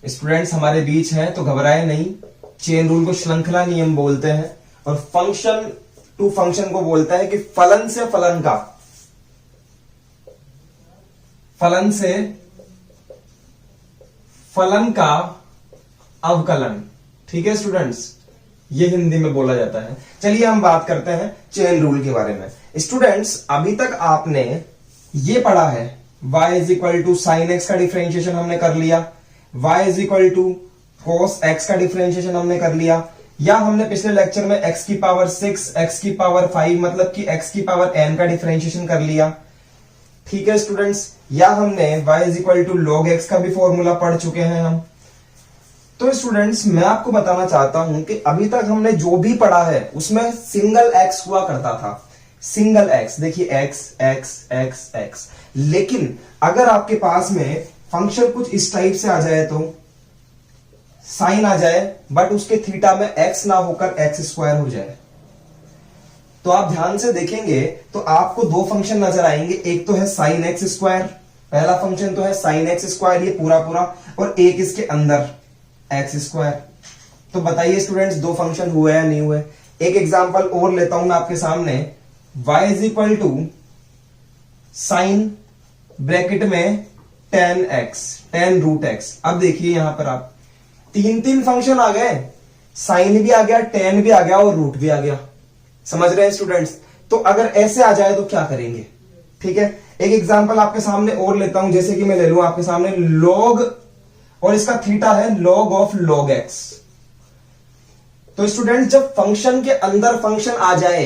Students हमारे बीच हैं तो घबराए नहीं। चेन रूल को श्रृंखला नियम बोलते हैं और फंक्शन टू फंक्शन को बोलता है कि फलन से फलन का अवकलन। ठीक है स्टूडेंट्स, ये हिंदी में बोला जाता है। चलिए हम बात करते हैं चेन रूल के बारे में। स्टूडेंट्स अभी तक आपने ये पढ़ा है y is equal to sine X का डिफरेंशिएशन हमने कर लिया, y is equal to cos X का डिफरेंशिएशन हमने कर लिया, या हमने पिछले लेक्चर में x की पावर 6 x की पावर 5 मतलब कि x की पावर n का डिफरेंशिएशन कर लिया। ठीक है स्टूडेंट्स, या हमने y is equal to log X का भी फॉर्मूला पढ़ चुके हैं हम। तो स्टूडेंट्स मैं आपको बताना चाहता हूं कि अभी तक हमने जो भी पढ़ा है उसमें सिंगल x हुआ करता था, सिंगल x। देखिए x x x x, लेकिन अगर आपके पास में फंक्शन कुछ इस टाइप से आ जाए तो साइन आ जाए बट उसके थीटा में x ना होकर x स्क्वायर हो जाए, तो आप ध्यान से देखेंगे तो आपको दो फंक्शन नजर आएंगे। एक तो है साइन एक्स स्क्वायर, पहला फंक्शन तो है साइन एक्स स्क्वायर ये पूरा पूरा, और एक इसके अंदर एक्स स्क्वायर। तो बताइए स्टूडेंट्स दो फंक्शन हुए या नहीं हुए। एक एग्जांपल और लेता हूं मैं आपके सामने, y is equal to sine bracket में tan x, tan root x. अब देखिए यहां पर आप तीन फंक्शन आ गए, साइन भी आ गया, टेन भी आ गया और रूट भी आ गया। समझ रहे हैं स्टूडेंट्स। तो अगर ऐसे आ जाए तो क्या करेंगे। ठीक है, एक एग्जांपल आपके सामने और लेता हूं, जैसे कि मैं ले लूं आपके सामने लॉग, और इसका थीटा है लॉग ऑफ लॉग एक्स। तो स्टूडेंट जब फंक्शन के अंदर फंक्शन आ जाए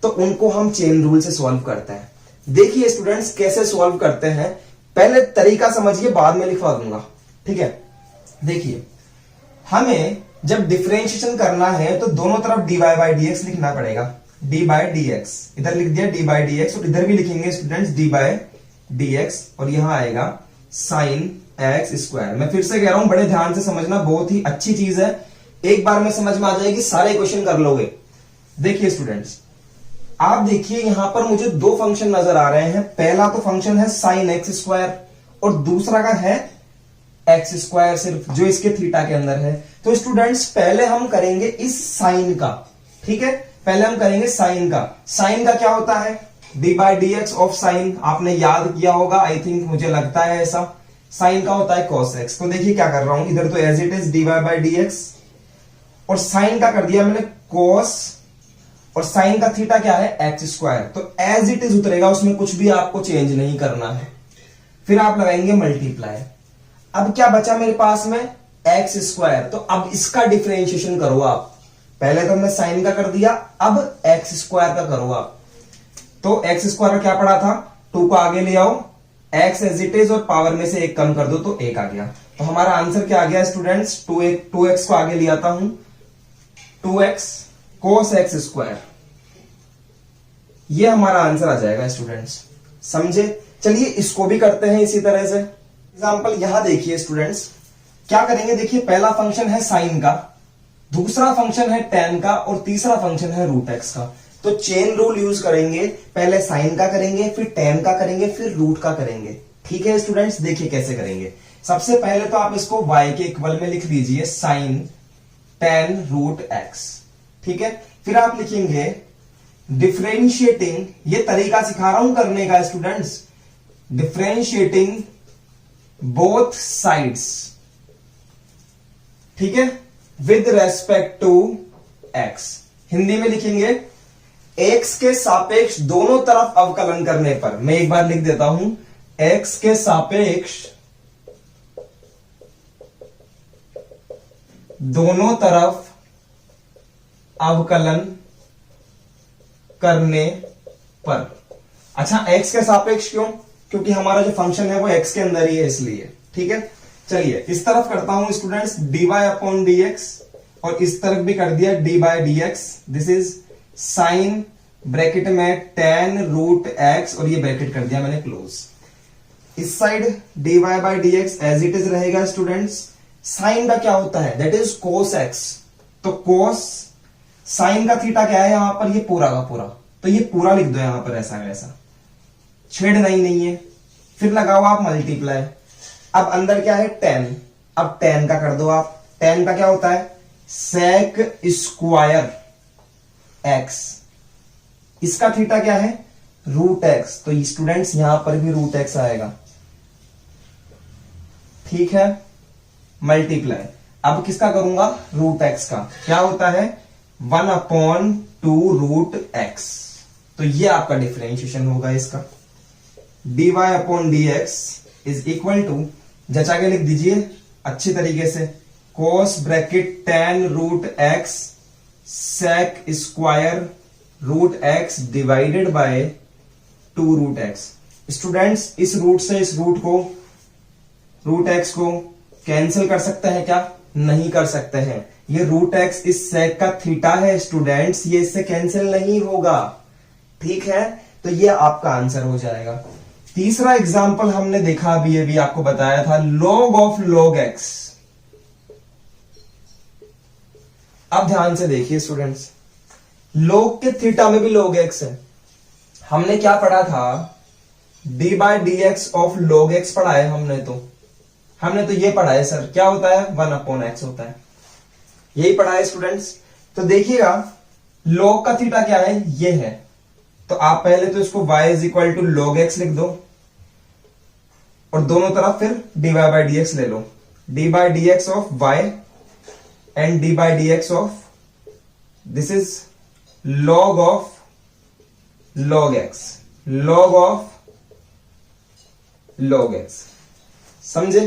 तो उनको हम चेन रूल से सॉल्व करते हैं। देखिए स्टूडेंट्स कैसे सॉल्व करते हैं, पहले तरीका समझिए बाद में लिखवा दूंगा। ठीक है, देखिए हमें जब डिफरेंशिएशन करना है तो दोनों तरफ dy बाई dx लिखना पड़ेगा। d बाई dx इधर लिख दिया d बाई dx, और इधर भी लिखेंगे स्टूडेंट्स d बाई dx, और यहां आएगा साइन एक्स स्क्वायर। मैं फिर से कह रहा हूं बड़े ध्यान से समझना, बहुत ही अच्छी चीज है, एक बार में समझ में आ जाएगी, सारे क्वेश्चन कर लोगे। देखिए स्टूडेंट्स आप देखिए यहां पर मुझे दो फंक्शन नजर आ रहे हैं। पहला तो फंक्शन है साइन एक्स स्क्वायर और दूसरा का है एक्स स्क्वायर सिर्फ, जो इसके थीटा के अंदर है। तो स्टूडेंट्स पहले हम करेंगे इस साइन का। ठीक है, पहले हम करेंगे साइन का। साइन का क्या होता है, D by D x of sign, आपने याद किया होगा आई थिंक, मुझे लगता है ऐसा। साइन का होता है कॉस एक्स। तो देखिए क्या कर रहा हूं, इधर तो as it is D Y by D X, और साइन का कर दिया मैंने कॉस, और साइन का थीटा क्या है एक्स स्क्वायर। तो एज इट इज उतरेगा, उसमें कुछ भी आपको चेंज नहीं करना है। फिर आप लगाएंगे मल्टीप्लाई। अब क्या बचा मेरे पास में एक्स स्क्वायर, तो अब इसका डिफरेंशिएशन करो आप। पहले तो हमने साइन का कर दिया, अब एक्स स्क्वायर का करो आप। तो एक्स स्क्वायर का क्या पड़ा था, 2 को आगे ले आओ, एक्स एज इट इज और पावर में से एक कम कर दो तो 1 आ गया। तो हमारा आंसर क्या आ गया स्टूडेंट्स, 2x को आगे ले आता हूं, 2x कोस एक्स स्क्वायर, ये हमारा आंसर आ जाएगा स्टूडेंट्स। समझे। चलिए इसको भी करते हैं इसी तरह से। एग्जाम्पल यहां देखिए स्टूडेंट्स, क्या करेंगे, देखिए पहला फंक्शन है साइन का, दूसरा फंक्शन है टेन का, और तीसरा फंक्शन है रूट एक्स का। तो चेन रूल यूज करेंगे, पहले साइन का करेंगे, फिर टेन का करेंगे, फिर रूट का करेंगे। ठीक है स्टूडेंट्स, देखिए कैसे करेंगे। सबसे पहले तो आप इसको y के इक्वल में लिख दीजिए, साइन टेन रूट एक्स। ठीक है, फिर आप लिखेंगे डिफरेंशिएटिंग, ये तरीका सिखा रहा हूं करने का स्टूडेंट्स, डिफरेंशिएटिंग बोथ साइड्स। ठीक है, with respect to x। Hindi में लिखेंगे x के सापेक्ष दोनों तरफ अवकलन करने पर। मैं एक बार लिख देता हूं, x के सापेक्ष दोनों तरफ अवकलन करने पर। अच्छा x के सापेक्ष क्यों, क्योंकि हमारा जो फंक्शन है वो x के अंदर ही है इसलिए। ठीक है, चलिए इस तरफ करता हूं स्टूडेंट्स dy अपॉन dx, और इस तरफ भी कर दिया dy by dx। This is sine bracket में टेन रूट एक्स, और ये ब्रैकेट कर दिया मैंने क्लोज। इस side dy by dx as it is रहेगा स्टूडेंट्स। साइन का क्या होता है, दैट इज कोस एक्स। तो कोस साइन का थीटा क्या है यहां पर, ये पूरा का पूरा, तो ये पूरा लिख दो यहां पर ऐसा वैसा, छेड़ना ही नहीं है। फिर लगाओ आप मल्टीप्लाई। अब अंदर क्या है टेन, अब tan का कर दो आप। tan का क्या होता है? sec square x। इसका थीटा क्या है? Root x. तो स्टूडेंट्स यहां पर भी रूट एक्स आएगा, ठीक है, मल्टीप्लाई। अब किसका करूंगा? रूट एक्स का। क्या होता है? 1/2 रूट एक्स। तो ये आपका डिफरेंशिएशन होगा इसका। dy upon D x is equal to, जचा के लिख दीजिए अच्छी तरीके से, cos bracket tan root x sec square root x divided by 2 root x. Students इस रूट से इस रूट एक्स को कैंसिल कर सकते हैं क्या? नहीं कर सकते हैं। ये रूट एक्स इस sec का थीटा है स्टूडेंट्स, ये इससे कैंसिल नहीं होगा, ठीक है। तो ये आपका आंसर हो जाएगा। तीसरा एग्जाम्पल हमने देखा अभी आपको बताया था, log ऑफ log x। अब ध्यान से देखिए स्टूडेंट्स, log के थीटा में भी log x है। हमने क्या पढ़ा था? D by D x of log x पढ़ा है हमने तो ये पढ़ा है सर, क्या होता है? 1/x होता है, यही पढ़ा है स्टूडेंट्स। तो देखिएगा log का थीटा क्या है? ये है। तो आप पहले तो इसको y is equal to log x लिख दो और दोनों तरफ फिर dy बाई डी एक्स ले लो। D by D x of y and D by D x of, this is log of log x, log of log x, समझे?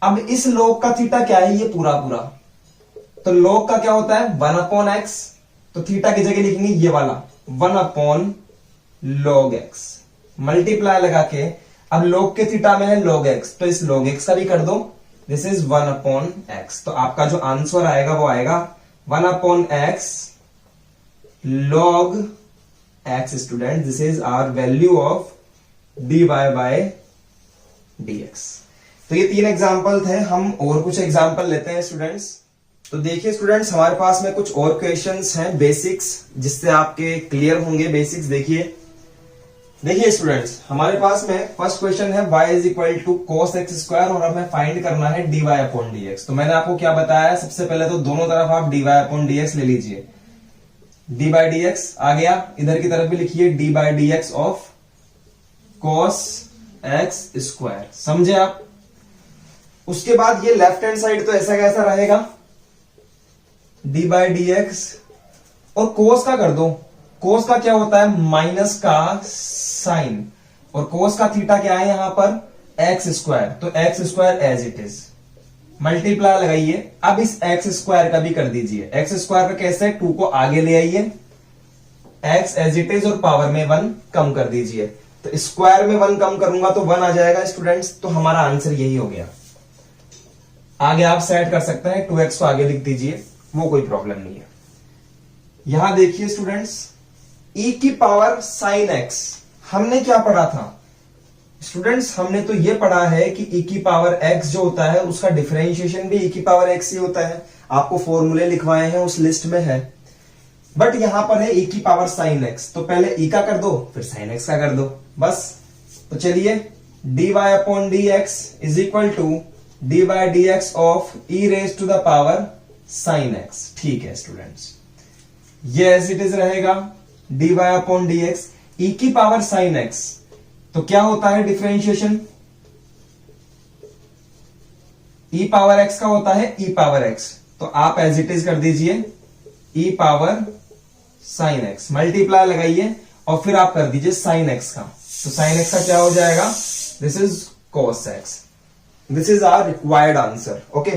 अब इस log का थीटा क्या है? ये पूरा तो log का क्या होता है? 1/x। तो थीटा की जगह लिखेंगे ये वाला 1/log x, मल्टीप्लाई लगा के। अब log के थीटा में है log x, तो इस log x का भी कर दो, दिस इज 1/x। तो आपका जो आंसर आएगा वो आएगा 1/x log x student. This is our value of dy by dx। तो ये 3 एग्जाम्पल थे। हम और कुछ एग्जाम्पल लेते हैं स्टूडेंट्स। तो देखिए स्टूडेंट्स, हमारे पास में कुछ और क्वेश्चंस हैं बेसिक्स, जिससे आपके क्लियर होंगे बेसिक्स। देखिए स्टूडेंट्स, हमारे पास में फर्स्ट क्वेश्चन है y is equal to cos x square और हमें फाइंड करना है dy अपॉन dx। तो मैंने आपको क्या बताया? सबसे पहले तो दोनों तरफ आप dy अपॉन dx ले लीजिए। dy बाई डी एक्स आ गया, इधर की तरफ भी लिखिए dy by D x of cos x square, समझे आप? उसके बाद ये लेफ्ट हैंड साइड तो ऐसा कैसा रहेगा? डी बाई डी एक्स और कोस का कर दो। कोस का क्या होता है? माइनस का साइन, और कोस का थीटा क्या है यहां पर? X square. तो x square as it is, multiply लगाइए। अब इस एक्स स्क्वायर का भी कर दीजिए। एक्स स्क्वायर का कैसे? 2 को आगे ले आइए, एक्स एज इट इज और पावर में 1 कम कर दीजिए। तो स्क्वायर में 1 कम करूंगा तो 1 आ जाएगा स्टूडेंट्स। तो हमारा आंसर यही हो गया। आगे आप सेट कर सकते हैं, 2x को आगे लिख दीजिए, वो कोई प्रॉब्लम नहीं है। यहां देखिए स्टूडेंट्स, e की पावर साइन x हमने क्या पढ़ा था स्टूडेंट्स? हमने तो ये पढ़ा है कि e की पावर x जो होता है उसका डिफरेंशिएशन भी e की पावर x ही होता है। आपको फॉर्मूले लिखवाए हैं, उस लिस्ट में है। बट यहां पर है e की पावर साइन x, तो पहले e का कर दो फिर साइन x का कर दो, बस। तो चलिए dy upon D x is equal to D by D x of e raise to the power sine x। ठीक है स्टूडेंट्स, ये एज इट इज रहेगा dy upon D X e की पावर साइन x। तो क्या होता है differentiation? e power x का होता है e पावर x, तो आप एज इट इज कर दीजिए e power sine x, multiply लगाइए और फिर आप कर दीजिए साइन x का। तो साइन x का क्या हो जाएगा? This is cos x। This is our required answer. Okay,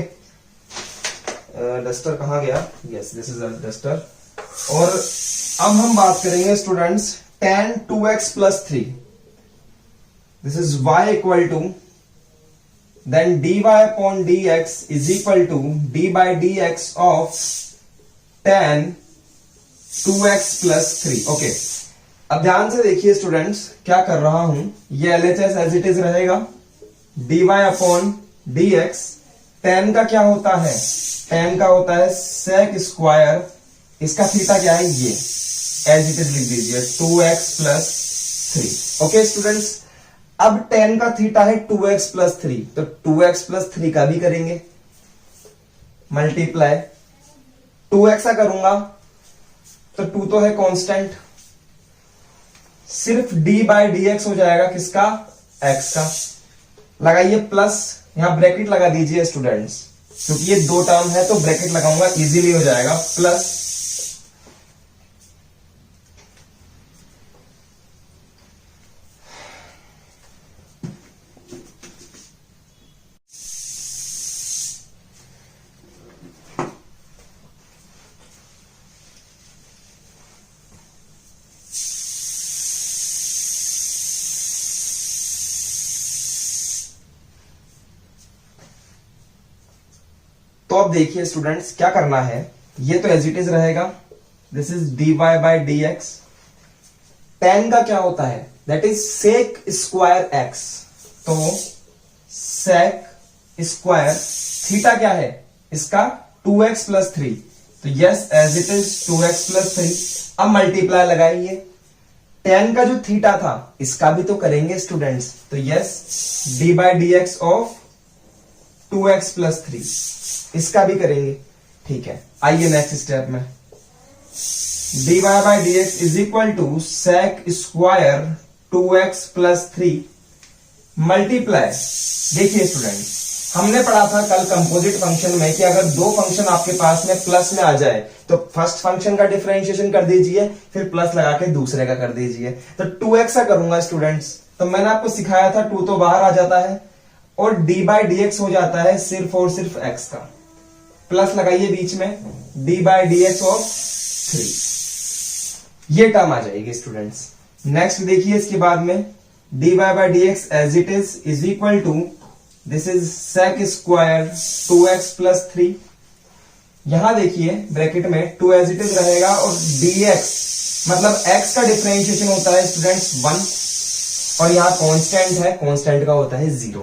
duster कहां गया? Yes, this is duster. और अब हम बात करेंगे स्टूडेंट्स tan 2x plus 3। दिस is y equal to, then dy upon dx is equal to d by dx of tan 2x plus 3। Okay, अब ध्यान से देखिए स्टूडेंट्स, क्या कर रहा हूं, ये LHS एज इट इज रहेगा। dy upon dx, tan का क्या होता है? tan का होता है sec स्क्वायर, इसका थीटा क्या है? ये एज इट इज लिख दीजिए 2x plus 3। ओके स्टूडेंट्स, अब tan का थीटा है 2x प्लस 3, तो 2x प्लस 3 का भी करेंगे मल्टीप्लाई। 2x का करूंगा तो 2 तो है कांस्टेंट, सिर्फ d बाई डी एक्स हो जाएगा किसका, x का। लगाइए प्लस, यहां ब्रैकेट लगा दीजिए स्टूडेंट्स, क्योंकि ये दो टर्म है तो ब्रैकेट लगाऊंगा, इजीली हो जाएगा। प्लस तो अब देखिए स्टूडेंट्स क्या करना है, ये तो एज इट इज रहेगा, this is D Y by D X. Tan का क्या होता है, that is sec square X, तो सेक स्क्वायर थीटा क्या है इसका 2x प्लस 3, तो yes as it is 2x plus 3। अब मल्टीप्लाई लगाइए, टेन का जो थीटा था इसका भी तो करेंगे स्टूडेंट्स, तो yes D by D x of 2x plus 3, इसका भी करेंगे। ठीक है, आइए नेक्स्ट स्टेप में, D Y by D x is equal to sec square 2x plus 3 multiply. देखिए स्टूडेंट, हमने पढ़ा था कल कंपोजिट फंक्शन में कि अगर दो फंक्शन आपके पास में प्लस में आ जाए तो फर्स्ट फंक्शन का डिफरेंशिएशन कर दीजिए, फिर प्लस लगा के दूसरे का कर दीजिए। तो 2x का करूंगा स्टूडेंट्स, तो मैंने आपको सिखाया था 2 तो बाहर आ जाता है और d बाई डी एक्स हो जाता है सिर्फ और सिर्फ x का, प्लस लगाइए बीच में d by D x of 3, ये टर्म आ जाएगी स्टूडेंट्स। नेक्स्ट देखिए इसके बाद में dy by D x as it is equal to this is sec square 2x plus 3। यहां देखिए ब्रैकेट में 2 एज इट इज रहेगा और dx मतलब x का डिफरेंशिएशन होता है स्टूडेंट्स 1 और यहां कांस्टेंट है, कांस्टेंट का होता है 0,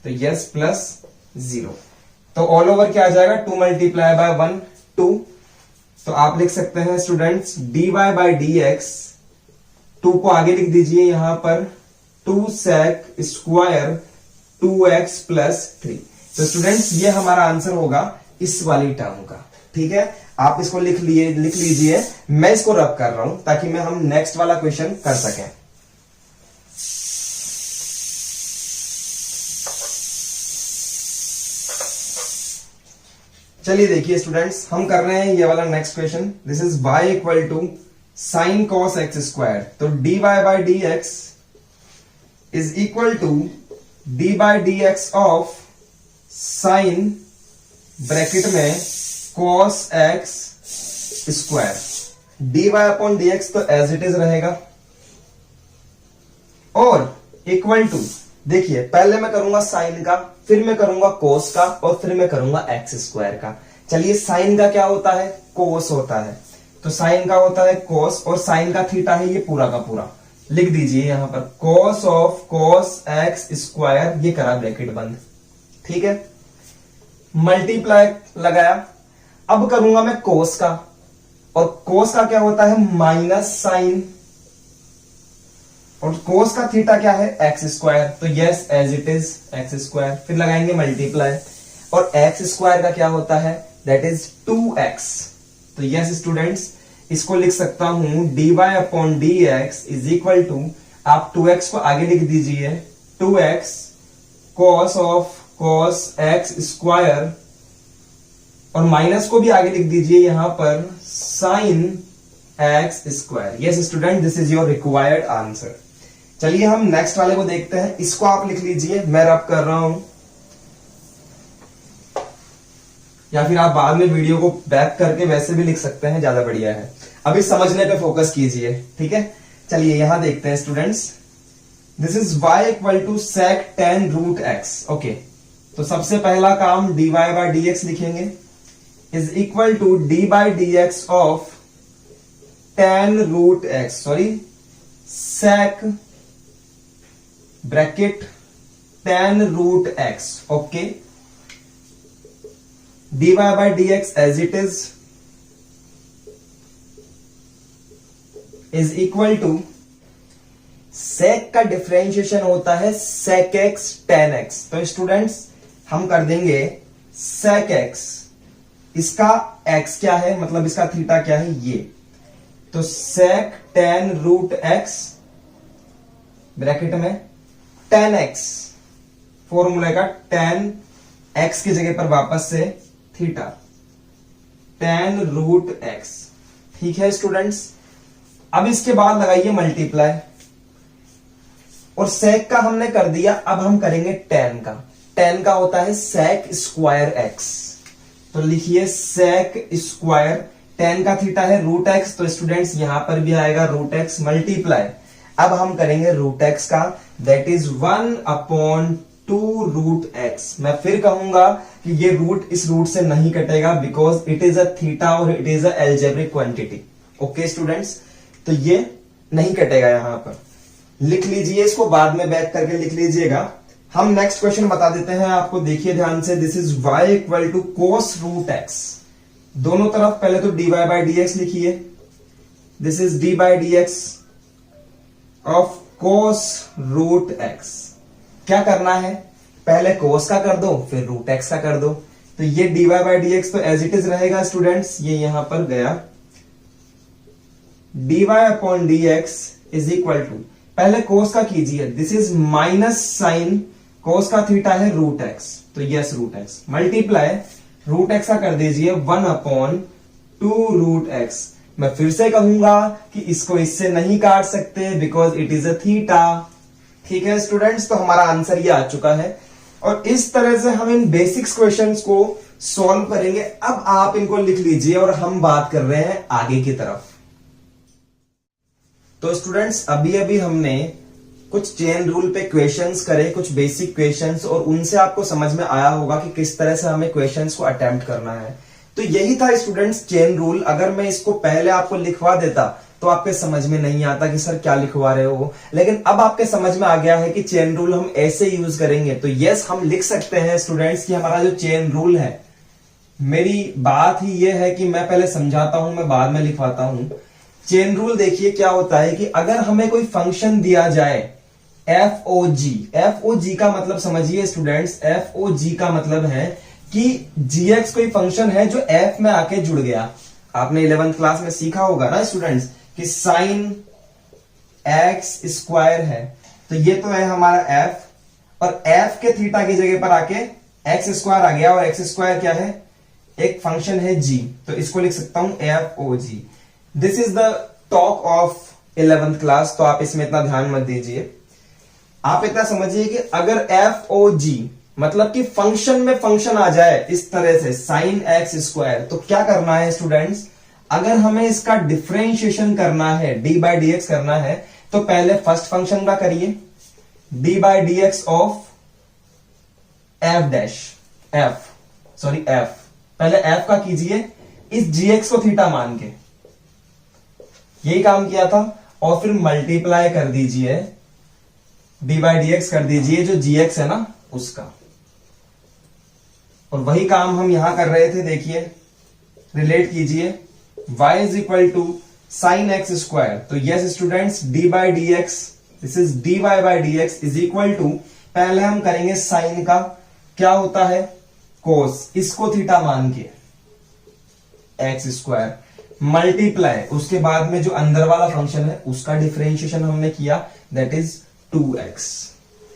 तो यस प्लस 0, तो ऑल ओवर क्या आ जाएगा 2 मल्टीप्लाई बाय 1 2, तो आप लिख सकते हैं students dy by D x, 2 को आगे लिख दीजिए यहां पर 2 सेक स्क्वायर 2x प्लस 3। तो स्टूडेंट्स ये हमारा आंसर होगा इस वाली टर्म का। ठीक है, आप इसको लिख लीजिए, मैं इसको रब कर रहा हूं ताकि मैं हम नेक्स्ट वाला क्वेश्चन कर सकें। चलिए देखिए स्टूडेंट्स, हम कर रहे हैं ये वाला next question, this is y equal to sine cos X square, तो dy by D x is equal to d by D x of sine bracket में cos x square, dy upon D x तो as it is रहेगा और equal to, देखिए पहले मैं करूंगा sign का, फिर मैं करूंगा कोस का और फिर मैं करूंगा एक्स स्क्वायर का। चलिए साइन का क्या होता है, कोस होता है, तो साइन का होता है कोस और साइन का थीटा है ये पूरा का पूरा, लिख दीजिए यहां पर cos of cos x square, ये करा ब्रैकेट बंद। ठीक है, मल्टीप्लाई लगाया, अब करूंगा मैं कोस का, और कोस का क्या होता है माइनस साइन, और कोस का थीटा क्या है एक्स स्क्वायर, तो yes as it is X square, फिर लगाएंगे मल्टीप्लाई, और एक्स स्क्वायर का क्या होता है दैट इज 2x, तो यस स्टूडेंट्स इसको लिख सकता हूं dy upon D x is equal to, आप 2x को आगे लिख दीजिए 2x cos of cos x square, और माइनस को भी आगे लिख दीजिए यहां पर sin x square. Yes student this is your required answer. चलिए हम नेक्स्ट वाले को देखते हैं, इसको आप लिख लीजिए, मैं रब कर रहा हूं, या फिर आप बाद में वीडियो को बैक करके वैसे भी लिख सकते हैं, ज्यादा बढ़िया है। अभी समझने पे फोकस कीजिए, ठीक है। चलिए यहां देखते हैं students, this is y equal to sec tan root x. Okay, तो सबसे पहला काम dy बाई डी एक्स लिखेंगे is equal to d by D x of tan root x, sorry sec bracket tan root x. Okay, dy by D x as it is equal to sec का differentiation होता है sec x tan x. तो students हम कर देंगे सेक x, इसका x क्या है, मतलब इसका थीटा क्या है ये, तो सेक टेन रूट एक्स ब्रैकेट में टेन एक्स, फॉर्मूला का टेन एक्स की जगह पर वापस से थीटा टेन रूट एक्स। ठीक है स्टूडेंट्स, अब इसके बाद लगाइए मल्टीप्लाई, और सेक का हमने कर दिया, अब हम करेंगे टेन का। टेन का होता है सेक स्क्वायर एक्स, तो लिखिए सेक स्क्वायर, टेन का थीटा है रूट एक्स, तो स्टूडेंट्स यहां पर भी आएगा रूट एक्स मल्टीप्लाई, अब हम करेंगे रूट एक्स का, दैट इज 1/2 रूट एक्स। मैं फिर कहूंगा कि ये रूट इस रूट से नहीं कटेगा because it is a theta और it is a algebraic quantity. Okay students, तो ये नहीं कटेगा, यहां पर लिख लीजिए, इसको बाद में बैक करके लिख लीजिएगा। हम नेक्स्ट क्वेश्चन बता देते हैं आपको, देखिए ध्यान से, this is y equal to cos root X. दोनों तरफ पहले तो dy बाई डी एक्स लिखिए, this is d by D x of cos root X. क्या करना है, पहले कोस का कर दो फिर रूट एक्स का कर दो, तो ये dy बाई डी एक्स तो एज इट इज रहेगा स्टूडेंट्स, ये यहां पर गया, dy upon D x is equal to, पहले कोस का कीजिए, this is minus sine, cos का थीटा है रूट एक्स, तो yes root x multiply root x का कर दीजिए 1/2 रूट एक्स। मैं फिर से कहूंगा कि इसको इससे नहीं काट सकते because it is a theta. ठीक है स्टूडेंट्स, तो हमारा आंसर ये आ चुका है, और इस तरह से हम इन बेसिक्स क्वेश्चंस को सॉल्व करेंगे। अब आप इनको लिख लीजिए और हम बात कर रहे हैं आगे की तरफ। तो स्टूडेंट्स अभी अभी हमने कुछ चेन रूल पे क्वेश्चंस करे, कुछ बेसिक क्वेश्चंस, और उनसे आपको समझ में आया होगा कि किस तरह से हमें क्वेश्चंस को अटेम्प्ट करना है। तो यही था स्टूडेंट्स चेन रूल। अगर मैं इसको पहले आपको लिखवा देता तो आपके समझ में नहीं आता कि सर क्या लिखवा रहे हो, लेकिन अब आपके समझ में आ गया है कि चेन रूल हम ऐसे यूज करेंगे। तो यस, हम लिख सकते हैं स्टूडेंट्स कि हमारा जो चेन रूल है, मेरी बात ही यह है कि मैं पहले समझाता हूं, मैं बाद में लिखवाता हूं। चेन रूल देखिए क्या होता है कि अगर हमें कोई फंक्शन दिया जाए एफ ओ जी का मतलब समझिए स्टूडेंट्स, एफ का मतलब है कि gx कोई फंक्शन है जो f में आके जुड़ गया। आपने 11th क्लास में सीखा होगा ना स्टूडेंट्स कि साइन एक्स स्क्वायर है, तो ये तो है हमारा f, और f के थीटा की जगह पर आके एक्स स्क्वायर आ गया, और एक्स स्क्वायर क्या है, एक फंक्शन है g, तो इसको लिख सकता हूं F O G. This is the talk of 11th class, तो आप इसमें इतना ध्यान मत दीजिए। आप इतना समझिए कि अगर एफ ओ जी मतलब कि फंक्शन में फंक्शन आ जाए इस तरह से साइन एक्स स्क्वायर, तो क्या करना है स्टूडेंट्स, अगर हमें इसका डिफरेंशिएशन करना है, डी बाई डी एक्स करना है, तो पहले फर्स्ट फंक्शन का करिए, D by D x of F dash F, sorry F, पहले एफ का कीजिए इस जी एक्स को थीटा मान के, यही काम किया था, और फिर मल्टीप्लाई कर दीजिए, डी बाई डी एक्स कर दीजिए जो जी एक्स है ना उसका, और वही काम हम यहां कर रहे थे। देखिए रिलेट कीजिए, y is equal to sine x square, तो yes students D by D x, this is D Y by D x is equal to, पहले हम करेंगे साइन का, क्या होता है कोस, इसको थीटा मान के एक्स स्क्वायर मल्टीप्लाई, उसके बाद में जो अंदर वाला फंक्शन है उसका डिफरेंशिएशन हमने किया, दैट इज 2x।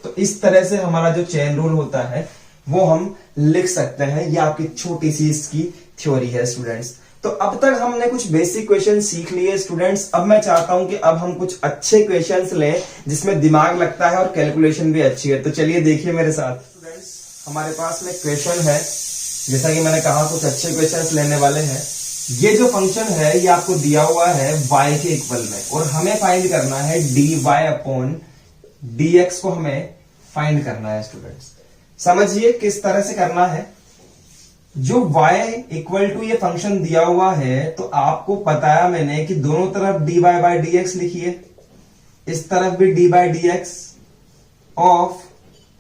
तो इस तरह से हमारा जो चेन रूल होता है वो हम लिख सकते हैं। ये आपकी छोटी सी इसकी थ्योरी है स्टूडेंट्स। तो अब तक हमने कुछ बेसिक क्वेश्चन सीख लिए स्टूडेंट्स। अब मैं चाहता हूं कि अब हम कुछ अच्छे क्वेश्चंस लें जिसमें दिमाग लगता है और कैलकुलेशन भी अच्छी है। तो चलिए देखिए मेरे साथ स्टूडेंट्स, हमारे पास में क्वेश्चन है, जैसा कि मैंने कहा कुछ अच्छे क्वेश्चन लेने वाले हैं। ये जो फंक्शन है ये आपको दिया हुआ है y के इक्वल में, और हमें फाइंड करना है dy अपॉन dx को हमें फाइंड करना है स्टूडेंट्स। समझिए किस तरह से करना है। जो y इक्वल टू ये फंक्शन दिया हुआ है, तो आपको बताया मैंने कि दोनों तरफ dy बाई डी एक्स लिखिए, इस तरफ भी dy by D x of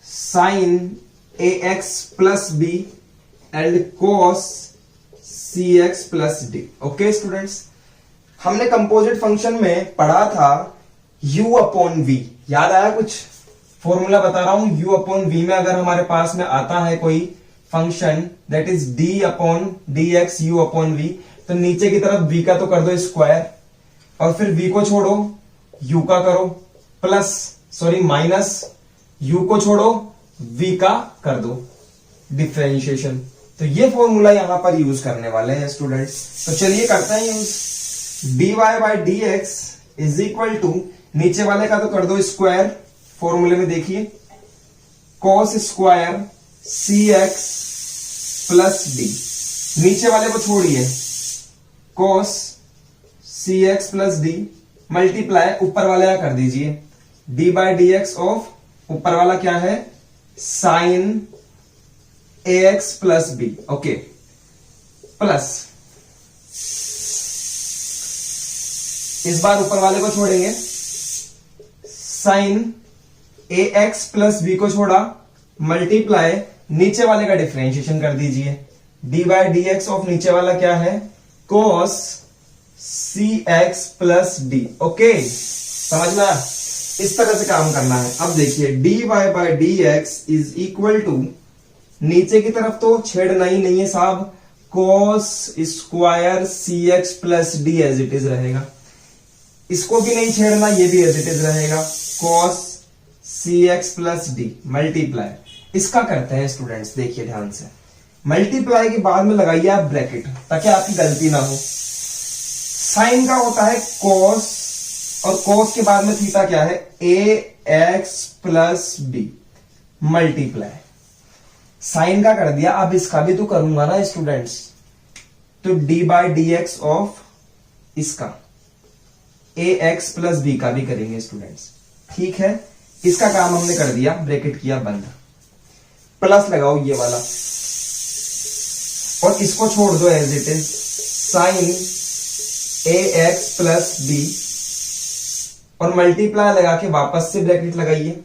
sine A x plus b and cos c x plus D. Okay students, हमने कंपोजिट फंक्शन में पढ़ा था u अपॉन v। याद आया कुछ? फॉर्मूला बता रहा हूं, u अपॉन v में अगर हमारे पास में आता है कोई function that is d upon D x you upon v, तो नीचे की तरफ v का तो कर दो स्क्वायर, और फिर v को छोड़ो u का करो प्लस, सॉरी माइनस, u को छोड़ो v का कर दो डिफरेंशिएशन। तो ये फॉर्मूला यहां पर यूज करने वाले हैं स्टूडेंट्स। तो चलिए करते हैं use. dy by D x is equal to, नीचे वाले का तो कर दो स्क्वायर, फॉर्मूले में देखिए cos स्क्वायर सी एक्स प्लस डी, नीचे वाले को छोड़िए cos सी एक्स प्लस डी मल्टीप्लाई ऊपर वाले का कर दीजिए d by D x of, ऊपर वाला क्या है साइन ए x plus B, okay, plus इस बार ऊपर वाले को छोड़ेंगे, साइन ए एक्स प्लस बी को छोड़ा, मल्टीप्लाई नीचे वाले का डिफरेंशिएशन कर दीजिए d by D x of, नीचे वाला क्या है cos सी एक्स प्लस डी, ओके, समझ में आया? इस तरह से काम करना है। अब देखिए dy by D x is equal to, नीचे की तरफ तो छेड़ना ही नहीं है साहब, cos square C x plus d as it is रहेगा, इसको भी नहीं छेड़ना, ये भी एज इट इज रहेगा cos सी एक्स प्लस डी मल्टीप्लाई, इसका करते हैं स्टूडेंट्स, देखिए ध्यान से, मल्टीप्लाई के बाद में लगाइए आप ब्रैकेट ताकि आपकी गलती ना हो। साइन का होता है cos, और cos के बाद में थीटा क्या है A x plus B multiply, sine का कर दिया, अब इसका भी तो करूंगा ना स्टूडेंट्स, तो d by D x of इसका ए एक्स प्लस बी का भी करेंगे स्टूडेंट्स, ठीक है। इसका काम हमने कर दिया, ब्रैकेट किया बंद, प्लस लगाओ ये वाला, और इसको छोड़ दो as it is, sine A x plus b, और मल्टीप्लाई लगा के वापस से ब्रैकेट लगाइए।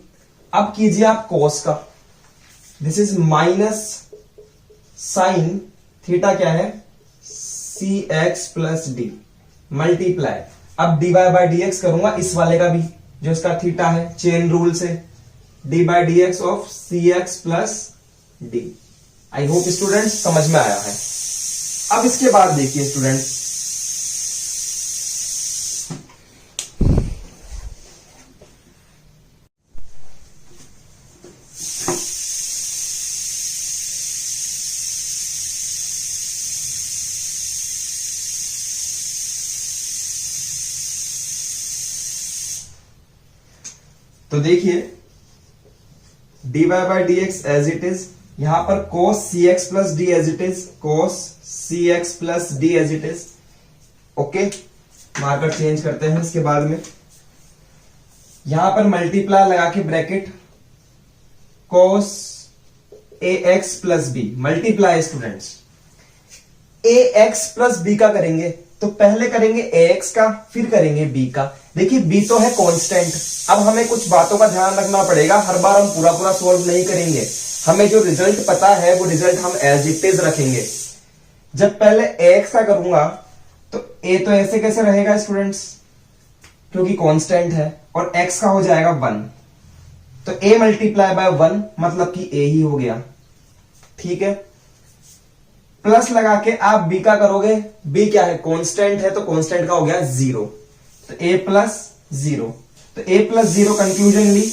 अब कीजिए आप cos का, this is minus sine theta क्या है c x plus D multiply, अब dy बाई डी एक्स करूंगा इस वाले का भी, जो इसका थीटा है, चेन रूल से d by D x of c x plus d. I hope students समझ में आया है। अब इसके बाद देखिए स्टूडेंट्स, तो देखिए dy by D x as it is, यहां पर cos C x plus d as it is, cos C x plus d as it is, okay, marker change करते हैं इसके बाद में, यहां पर मल्टीप्लाई लगा के bracket cos A x plus B multiply students, A x plus B का करेंगे तो पहले करेंगे ax का, फिर करेंगे b का। देखिए b तो है कांस्टेंट, अब हमें कुछ बातों का ध्यान रखना पड़ेगा, हर बार हम पूरा पूरा सोल्व नहीं करेंगे, हमें जो रिजल्ट पता है वो रिजल्ट हम एज इट इज रखेंगे। जब पहले ax का करूंगा तो a तो ऐसे कैसे रहेगा स्टूडेंट्स, क्योंकि कांस्टेंट है, और x का हो जाएगा 1, तो a मल्टीप्लाई बाय 1 मतलब कि a ही हो गया, ठीक है। प्लस लगा के आप b का करोगे, b क्या है कांस्टेंट है, तो कांस्टेंट का हो गया 0, तो a प्लस 0, तो a प्लस 0 कंक्लूजनली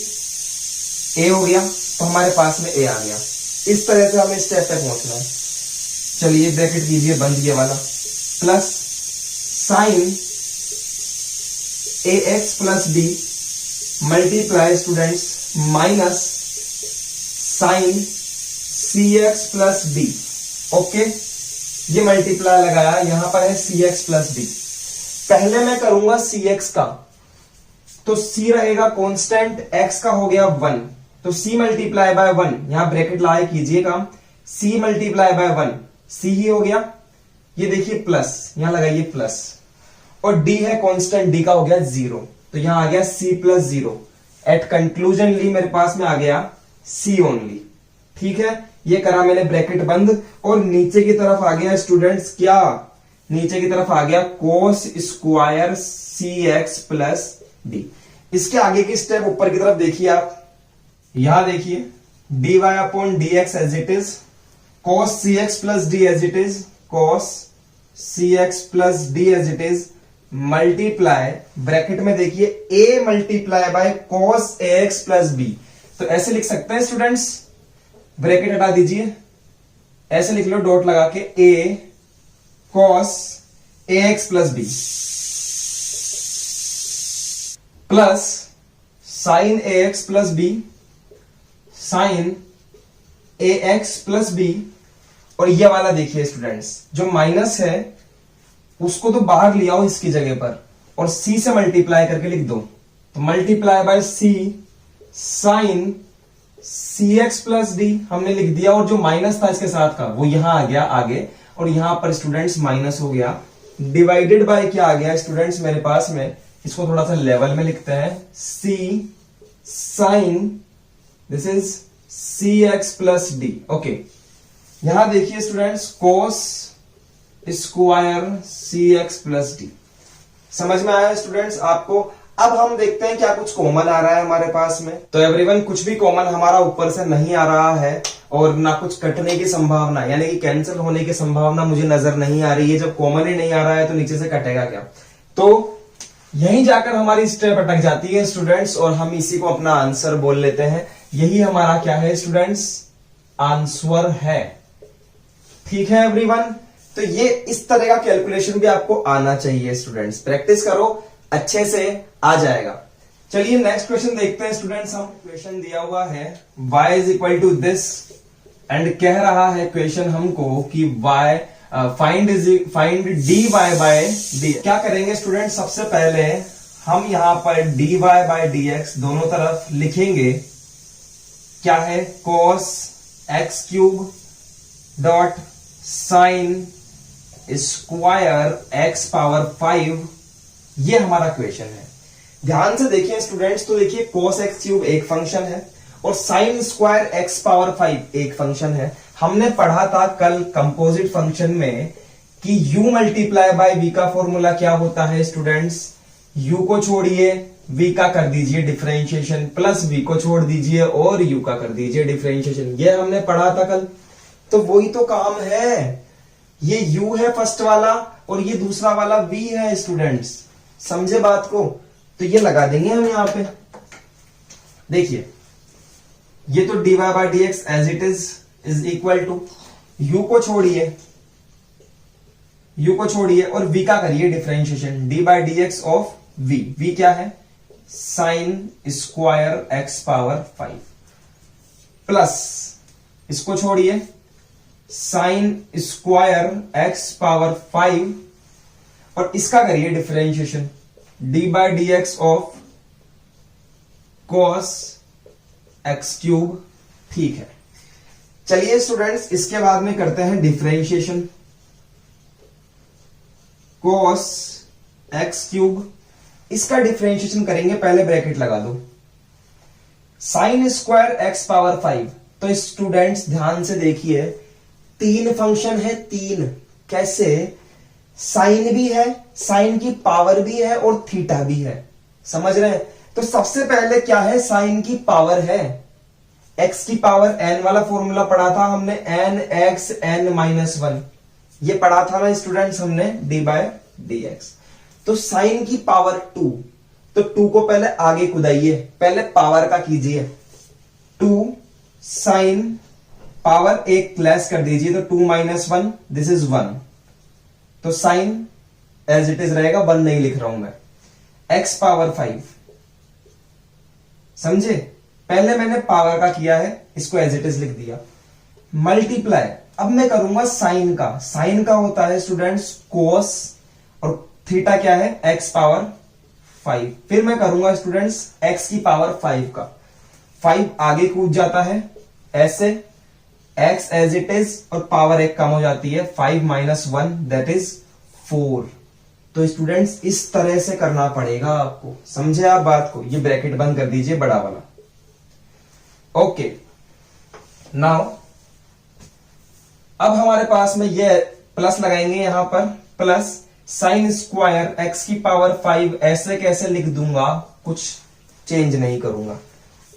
a हो गया, तो हमारे पास में a आ गया। इस तरह से हमें स्टेप तक पहुंचना है। चलिए ब्रैकेट कीजिए बंद ये वाला, प्लस साइन ए x plus D multiply students minus sine C x plus D, okay, ये मल्टीप्लाई लगाया, यहां पर है सी एक्स प्लस डी। पहले मैं करूंगा सी एक्स का, तो c रहेगा कांस्टेंट, x का हो गया 1, तो c मल्टीप्लाई बाय 1, यहां ब्रैकेट लाए कीजिएगा, c मल्टीप्लाई बाय 1 c ही हो गया, ये देखिए प्लस, यहां लगाइए प्लस, और d है कांस्टेंट, d का हो गया 0, तो यहां आ गया c प्लस 0, एट कंक्लूजनली मेरे पास में आ गया c ओनली, ठीक है। ये करा मैंने ब्रैकेट बंद, और नीचे की तरफ आ गया स्टूडेंट्स क्या, नीचे की तरफ आ गया cos स्क्वायर सी एक्स प्लस डी। इसके आगे की स्टेप ऊपर की तरफ देखिए आप, यहां देखिए dy अपॉन dx as it is, cos cx plus d as it is, cos cx plus d as it is, multiply bracket में देखिए a multiply by cos ax plus b। तो ऐसे लिख सकते हैं स्टूडेंट्स, ब्रैकेट हटा दीजिए, ऐसे लिख लो डॉट लगा के a cos ax plus b plus sin ax plus b sin ax plus b। और ये वाला देखिए स्टूडेंट्स, जो माइनस है उसको तो बाहर ले आओ इसकी जगह पर और c से मल्टीप्लाई करके लिख दो, तो multiply by c sin cx plus d हमने लिख दिया, और जो माइनस था इसके साथ का वो यहां आ गया आगे, और यहां पर स्टूडेंट्स माइनस हो गया, डिवाइडेड बाय क्या आ गया स्टूडेंट्स मेरे पास में, इसको थोड़ा सा लेवल में लिखते हैं, c sin this is cx plus d। Okay, यहां देखिए students cos square cx plus d, समझ में आया स्टूडेंट्स आपको। अब हम देखते हैं क्या कुछ कॉमन आ रहा है हमारे पास में। तो एवरीवन, कुछ भी कॉमन हमारा ऊपर से नहीं आ रहा है और ना कुछ कटने की संभावना यानी कि कैंसिल होने की संभावना मुझे नजर नहीं आ रही है। जब कॉमन ही नहीं आ रहा है तो नीचे से कटेगा क्या? तो यहीं जाकर हमारी स्टेप अटक जाती है स्टूडेंट्स, और हम इसी को अपना आंसर बोल लेते हैं। यही हमारा क्या है स्टूडेंट्स? आंसर है। ठीक है एवरीवन, तो ये इस तरह का कैलकुलेशन भी आपको आना चाहिए स्टूडेंट्स, प्रैक्टिस करो, अच्छे से आ जाएगा। चलिए नेक्स्ट क्वेश्चन देखते हैं स्टूडेंट्स। हम क्वेश्चन दिया हुआ है y is equal to this, and कह रहा है क्वेश्चन हमको कि y find dy by d. क्या करेंगे स्टूडेंट? सबसे पहले हम यहां पर dy बाय dx दोनों तरफ लिखेंगे, क्या है? cos x cube dot sign square x power 5, ये हमारा क्वेश्चन है। ध्यान से देखिए स्टूडेंट्स, तो देखिए cos x क्यूब एक फंक्शन है और साइन स्क्वायर x पावर 5 एक फंक्शन है। हमने पढ़ा था कल कंपोजिट फंक्शन में कि u मल्टीप्लाई बाय v का फॉर्मूला क्या होता है स्टूडेंट्स? u को छोड़िए, v का कर दीजिए डिफरेंशिएशन, प्लस v को छोड़ दीजिए और u का कर दीजिए डिफरेंशिएशन। ये हमने पढ़ा था कल। तो वही तो काम है, ये u है फर्स्ट वाला और ये दूसरा वाला v है स्टूडेंट्स, समझे बात को? तो ये लगा देंगे हम यहां पे। देखिए ये तो dy by dx as it is equal to, u को छोड़िए और v का करिए differentiation, d by dx of v। v क्या है? Sine square x power 5 plus इसको छोड़िए, साइन स्क्वायर x पावर 5 और इसका करिए differentiation, d by dx of cos x cube. ठीक है, चलिए स्टूडेंट्स इसके बाद में करते हैं डिफरेंशिएशन। cos x क्यूब, इसका डिफरेंशिएशन करेंगे, पहले ब्रैकेट लगा दो, साइन स्क्वायर x पावर 5। तो स्टूडेंट्स ध्यान से देखिए, तीन फंक्शन है, तीन। कैसे? साइन भी है, साइन की पावर भी है और थीटा भी है, समझ रहे हैं? तो सबसे पहले क्या है? साइन की पावर है, x की पावर n वाला फॉर्मूला पढ़ा था हमने, n x n माइनस 1, ये पढ़ा था ना स्टूडेंट्स हमने, d बाय dx। तो साइन की पावर 2, तो 2 को पहले आगे कुदाइए, पहले पावर का कीजिए, 2 साइन पावर एक लेस कर दीजिए, तो 2 माइनस 1 दिस इज 1, तो साइन एज इट इज रहेगा, 1 नहीं लिख रहा हूं मैं, x पावर 5, समझे? पहले मैंने पावर का किया है, इसको एज इट इज लिख दिया, मल्टीप्लाई। अब मैं करूंगा साइन का, साइन का होता है स्टूडेंट्स कोस, और थीटा क्या है? x power 5। फिर मैं करूंगा स्टूडेंट्स x की पावर 5 का, 5 आगे कूद जाता है ऐसे, x एज इट इज और पावर एक कम हो जाती है, 5 माइनस 1 दैट इज 4। तो स्टूडेंट्स इस तरह से करना पड़ेगा आपको, समझे आप बात को? ये ब्रैकेट बंद कर दीजिए बड़ा वाला। ओके, नाउ अब हमारे पास में ये प्लस लगाएंगे यहां पर, प्लस साइन स्क्वायर x की पावर 5 ऐसे कैसे लिख दूंगा, कुछ चेंज नहीं करूंगा।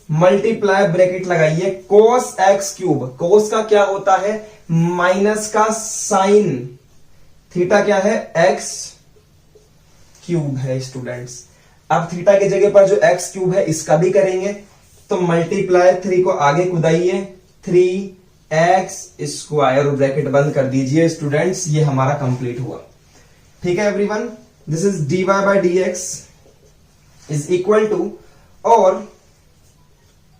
मल्टीप्लाई ब्रैकेट लगाइए cos x क्यूब, cos का क्या होता है माइनस का साइन, थीटा क्या है x क्यूब है स्टूडेंट्स। अब थीटा की जगह पर जो x क्यूब है इसका भी करेंगे, तो मल्टीप्लाई 3 को आगे कुदाइए 3x स्क्वायर और ब्रैकेट बंद कर दीजिए स्टूडेंट्स, ये हमारा कंप्लीट हुआ। ठीक है everyone, this is dy by dx is equal to, और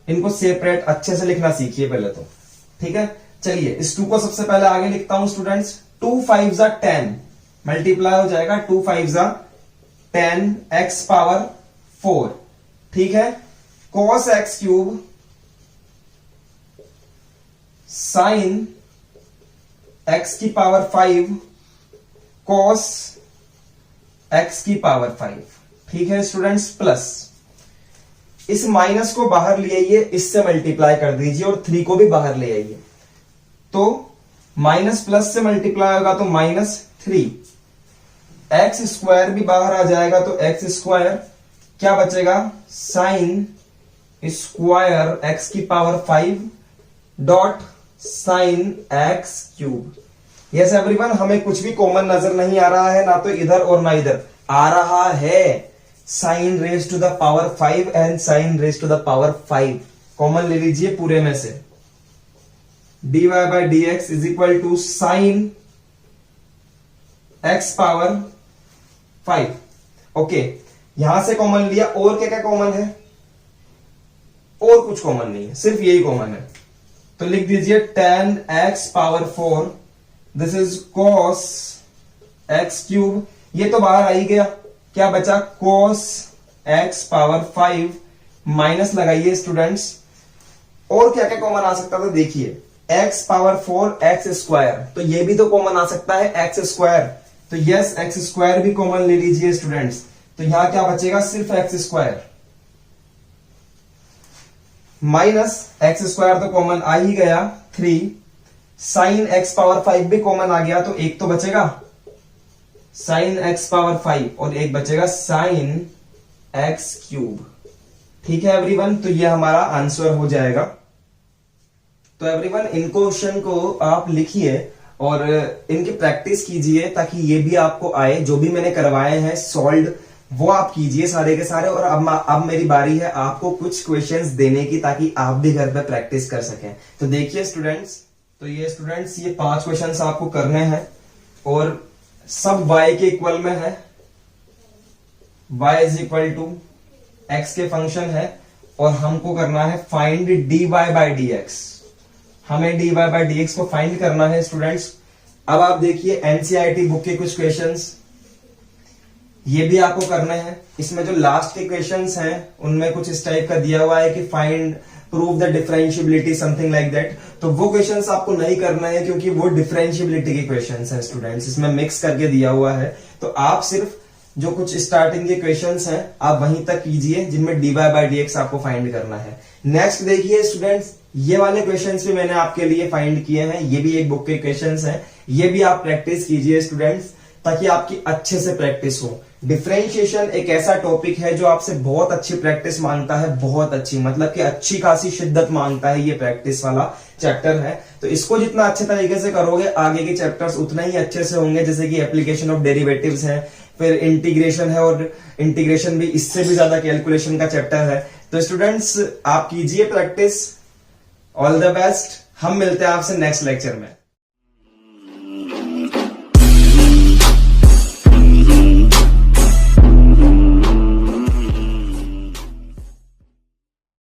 इनको सेपरेट अच्छे से लिखना सीखिए पहले तो। ठीक है, चलिए इस 2 को सबसे पहले आगे लिखता हूं स्टूडेंट्स। 2 5 जा 10 मल्टीप्लाई हो जाएगा 2 5 जा 10 x पावर 4। ठीक है, cos x cube sign x की पावर 5 cos x की पावर 5। ठीक है स्टूडेंट्स, प्लस इस माइनस को बाहर ले आइए, इससे मल्टीप्लाई कर दीजिए और 3 को भी बाहर ले आइए, तो माइनस प्लस से मल्टीप्लाई होगा तो -3, एक्स स्क्वायर भी बाहर आ जाएगा तो एक्स स्क्वायर, क्या बचेगा साइन स्क्वायर एक्स की power 5 dot sine x cube. Yes everyone, हमें कुछ भी कॉमन नजर नहीं आ रहा है, ना तो इधर और ना इधर आ रहा है। Sine raise to the power 5 and sine raise to the power 5 common ले लीजिए पूरे में से। dy by dx is equal to sine x power 5। Okay, यहां से कॉमन लिया, और क्या क्या कॉमन है, और कुछ कॉमन नहीं है, सिर्फ यही कॉमन है, तो लिख दीजिए 10x power 4 this is cos x cube. ये तो बाहर आ ही गया, क्या बचा cos x पावर 5 माइनस लगाइए स्टूडेंट्स, और क्या क्या कॉमन आ सकता था देखिए, x पावर 4 x स्क्वायर, तो ये भी तो कॉमन आ सकता है x स्क्वायर, तो यस x स्क्वायर भी कॉमन ले लीजिए स्टूडेंट्स, तो यहां क्या बचेगा सिर्फ x square, minus x square तो कॉमन आ ही गया 3, साइन x पावर 5 भी कॉमन आ गया, तो एक तो बचेगा साइन x पावर 5 और एक बचेगा साइन x क्यूब। ठीक है एवरीवन, तो ये हमारा आंसर हो जाएगा। तो एवरीवन इन क्वेश्चन को आप लिखिए और इनकी प्रैक्टिस कीजिए ताकि ये भी आपको आए, जो भी मैंने करवाए हैं सॉल्व वो आप कीजिए सारे के सारे। और अब मेरी बारी है आपको कुछ क्वेश्चंस देने की, ताकि आप भी घर पे प्रैक्टिस कर सकें। तो देखिए स्टूडेंट्स, तो ये स्टूडेंट्स ये 5 क्वेश्चंस आपको करने हैं और सब y के इक्वल में है, y is equal to x के फंक्शन है, और हमको करना है फाइंड dy बाय dx। हमें dy बाय dx को फाइंड करना है स्टूडेंट्स। अब आप देखिए एनसीईआरटी बुक के कुछ क्वेश्चंस ये भी आपको करने हैं। इसमें जो लास्ट के क्वेश्चंस हैं उनमें कुछ इस टाइप का दिया हुआ है कि find prove the differentiability something like that, तो वो क्वेश्चंस आपको नहीं करना है क्योंकि वो डिफरेंशियबिलिटी के क्वेश्चंस हैं स्टूडेंट्स, इसमें मिक्स करके दिया हुआ है। तो आप सिर्फ जो कुछ स्टार्टिंग के क्वेश्चंस हैं आप वहीं तक कीजिए जिनमें dy बाय dx आपको फाइंड करना है। नेक्स्ट देखिए स्टूडेंट्स, ये वाले क्वेश्चंस भी मैंने आपके लिए फाइंड किए हैं, ये भी एक बुक के क्वेश्चंस हैं, ये भी आप प्रैक्टिस कीजिए स्टूडेंट्स ताकि आपकी अच्छे से प्रैक्टिस हो। डिफरेंशिएशन एक ऐसा टॉपिक है जो आपसे बहुत अच्छी प्रैक्टिस मांगता है, बहुत अच्छी मतलब कि अच्छी खासी शिद्दत मांगता है, ये प्रैक्टिस वाला चैप्टर है। तो इसको जितना अच्छे तरीके से करोगे आगे के चैप्टर्स उतना ही अच्छे से होंगे, जैसे कि एप्लीकेशन ऑफ डेरिवेटिव्स है, फिर इंटीग्रेशन है, और इंटीग्रेशन भी इससे भी ज्यादा कैलकुलेशन का चैप्टर है। तो स्टूडेंट्स आप कीजिए प्रैक्टिस। ऑल द बेस्ट, हम मिलते हैं आपसे नेक्स्ट लेक्चर में।